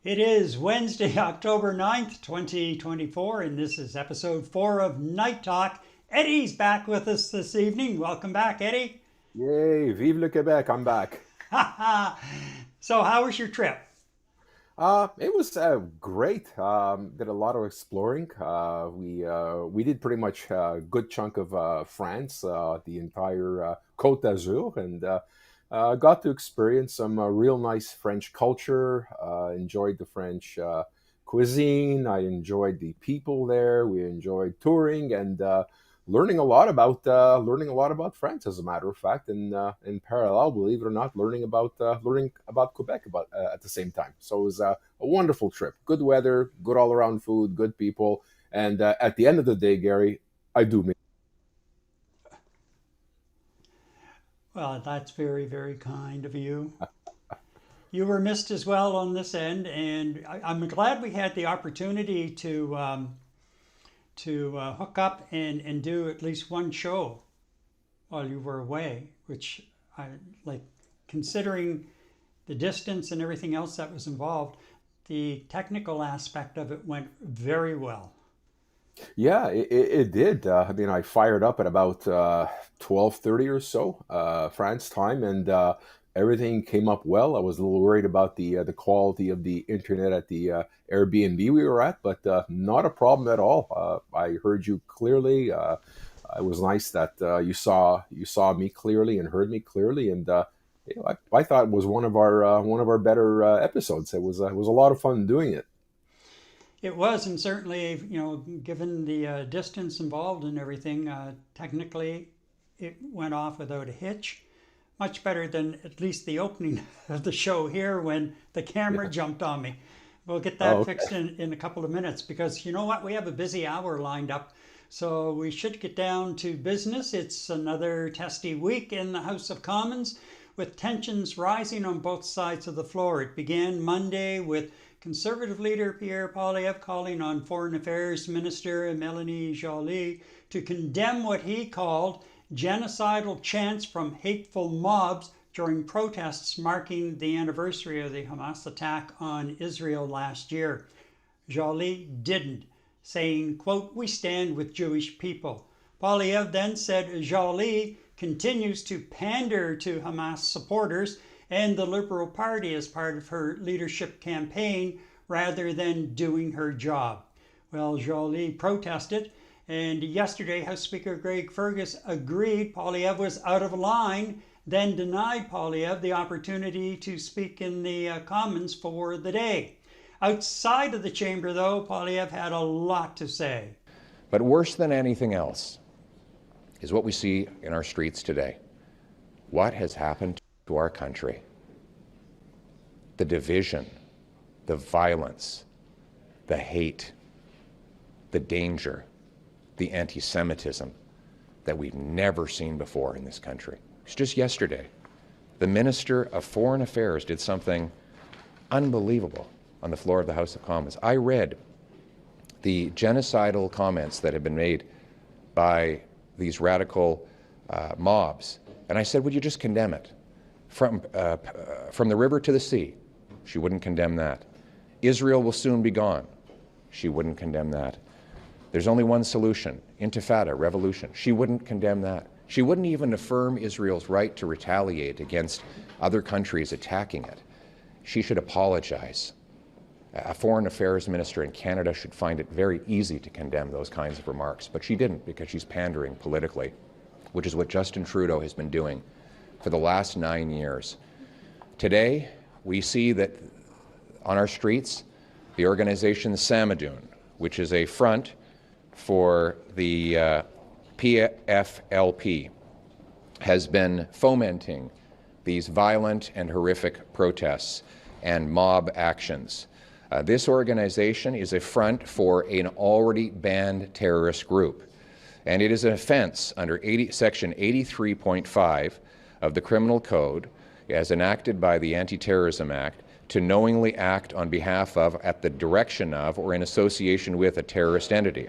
It is Wednesday, October 9th, 2024, and this is episode 4 of Night Talk. Eddie's back with us this evening. Welcome back, Eddie. Yay, vive le Quebec, I'm back. So, how was your trip? It was great. Did a lot of exploring. We did pretty much a good chunk of France, the entire Côte d'Azur, and got to experience some real nice French culture. Enjoyed the French cuisine. I enjoyed the people there. We enjoyed touring and learning a lot about France, as a matter of fact, and in parallel, believe it or not, learning about Quebec at the same time. So it was a wonderful trip. Good weather, good all around food, good people, and at the end of the day, Gary, I do miss. Well, that's very, very kind of you. You were missed as well on this end, and I'm glad we had the opportunity to hook up and do at least one show while you were away, which I like considering the distance and everything else that was involved. The technical aspect of it went very well. Yeah, it did. I mean, I fired up at about 12:30 or so France time, and everything came up well. I was a little worried about the quality of the internet at the Airbnb we were at, but not a problem at all. I heard you clearly. It was nice that you saw me clearly and heard me clearly, and I thought it was one of our better episodes. It was a lot of fun doing it. It was, and certainly, given the distance involved and everything, technically it went off without a hitch. Much better than at least the opening of the show here when the camera Yeah. jumped on me. We'll get Oh, that okay. fixed in a couple of minutes because you know what? We have a busy hour lined up. So we should get down to business. It's another testy week in the House of Commons with tensions rising on both sides of the floor. It began Monday with Conservative leader Pierre Poilievre calling on Foreign Affairs Minister Melanie Joly to condemn what he called genocidal chants from hateful mobs during protests marking the anniversary of the Hamas attack on Israel last year. Joly didn't, saying, quote, "We stand with Jewish people." Poilievre then said Joly continues to pander to Hamas supporters and the Liberal Party as part of her leadership campaign rather than doing her job. Well, Joly protested, and yesterday House Speaker Greg Fergus agreed Poilievre was out of line, then denied Poilievre the opportunity to speak in the Commons for the day. Outside of the chamber, though, Poilievre had a lot to say. But worse than anything else is what we see in our streets today. What has happened to our country? The division, the violence, the hate, the danger, the anti-Semitism that we've never seen before in this country. It's just yesterday. The Minister of Foreign Affairs did something unbelievable on the floor of the House of Commons. I read the genocidal comments that have been made by these radical mobs, and I said, would you just condemn it? From the river to the sea, she wouldn't condemn that. Israel will soon be gone. She wouldn't condemn that. There's only one solution, intifada, revolution. She wouldn't condemn that. She wouldn't even affirm Israel's right to retaliate against other countries attacking it. She should apologize. A foreign affairs minister in Canada should find it very easy to condemn those kinds of remarks, but she didn't because she's pandering politically, which is what Justin Trudeau has been doing for the last 9 years. Today, we see that on our streets, the organization Samadoun, which is a front for the PFLP, has been fomenting these violent and horrific protests and mob actions. This organization is a front for an already banned terrorist group, and it is an offense under Section 83.5 of the Criminal Code, as enacted by the Anti-Terrorism Act, to knowingly act on behalf of, at the direction of, or in association with a terrorist entity.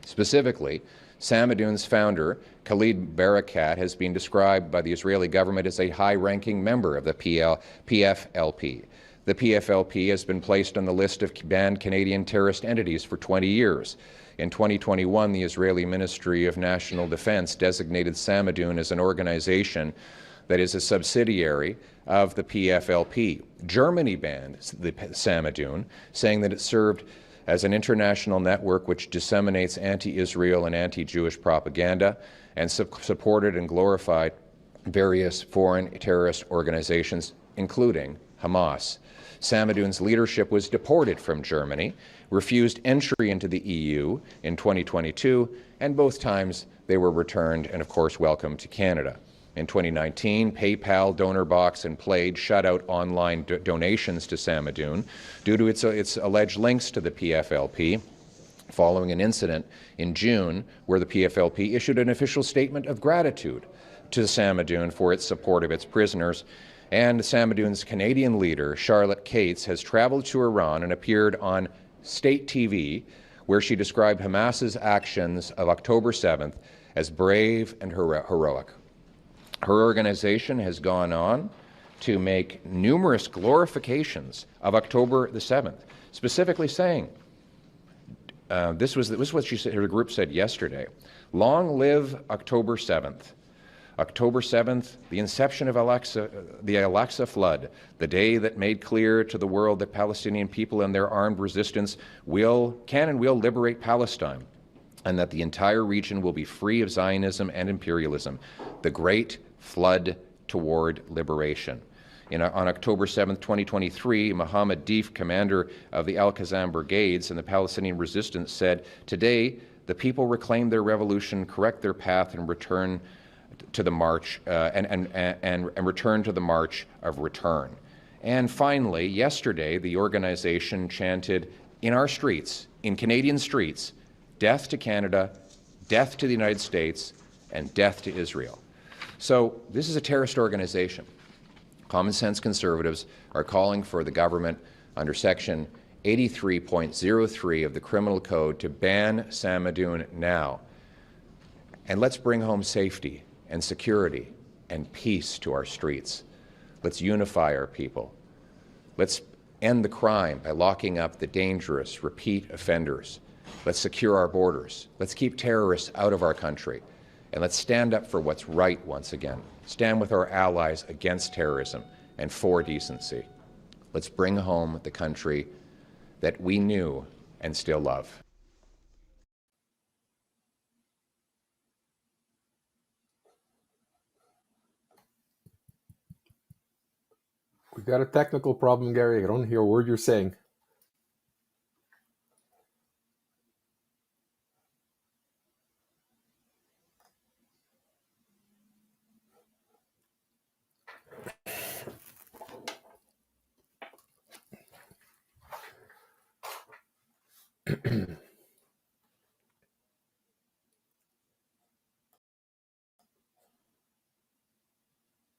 Specifically, Samadoun's founder, Khalid Barakat, has been described by the Israeli government as a high-ranking member of the PFLP. The PFLP has been placed on the list of banned Canadian terrorist entities for 20 years. In 2021, the Israeli Ministry of National Defense designated Samadoun as an organization that is a subsidiary of the PFLP. Germany banned the Samadoun, saying that it served as an international network which disseminates anti-Israel and anti-Jewish propaganda and supported and glorified various foreign terrorist organizations, including Hamas. Samadoun's leadership was deported from Germany, refused entry into the EU in 2022, and both times they were returned and, of course, welcomed to Canada. In 2019, PayPal, DonorBox, and Plaid shut out online donations to Samadoun due to its alleged links to the PFLP, following an incident in June where the PFLP issued an official statement of gratitude to Samadoun for its support of its prisoners. And Samadoun's Canadian leader, Charlotte Cates, has traveled to Iran and appeared on state TV, where she described Hamas's actions of October 7th as brave and heroic. Her organization has gone on to make numerous glorifications of October the 7th, specifically saying, this was what she said, her group said yesterday, "Long live October 7th. October 7th, the inception of the Al-Aqsa flood, the day that made clear to the world that Palestinian people and their armed resistance can and will liberate Palestine, and that the entire region will be free of Zionism and imperialism. The great flood toward liberation." On October 7, 2023, Mohammed Deif, commander of the Al-Qassam brigades and the Palestinian resistance, said, "Today, the people reclaim their revolution, correct their path, and return to the march and return to the march of return." And finally, yesterday, the organization chanted in our streets, in Canadian streets, "Death to Canada, death to the United States, and death to Israel." So this is a terrorist organization. Common sense conservatives are calling for the government under Section 83.03 of the Criminal Code to ban Samadoun now. And let's bring home safety and security and peace to our streets. Let's unify our people. Let's end the crime by locking up the dangerous repeat offenders. Let's secure our borders. Let's keep terrorists out of our country. And let's stand up for what's right once again. Stand with our allies against terrorism and for decency. Let's bring home the country that we knew and still love. We got a technical problem, Gary. I don't hear a word you're saying.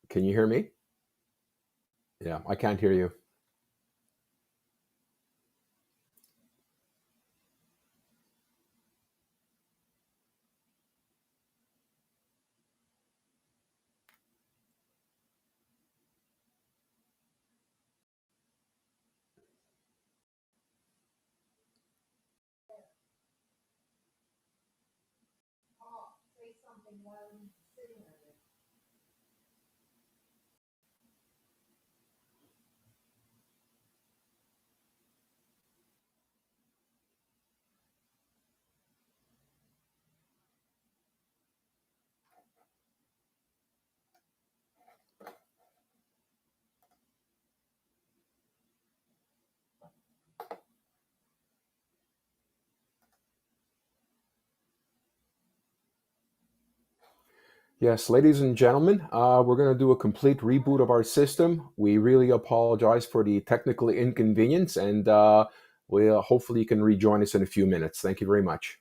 Can you hear me? Yeah, I can't hear you. Yes, ladies and gentlemen, we're going to do a complete reboot of our system. We really apologize for the technical inconvenience, and hopefully you can rejoin us in a few minutes. Thank you very much.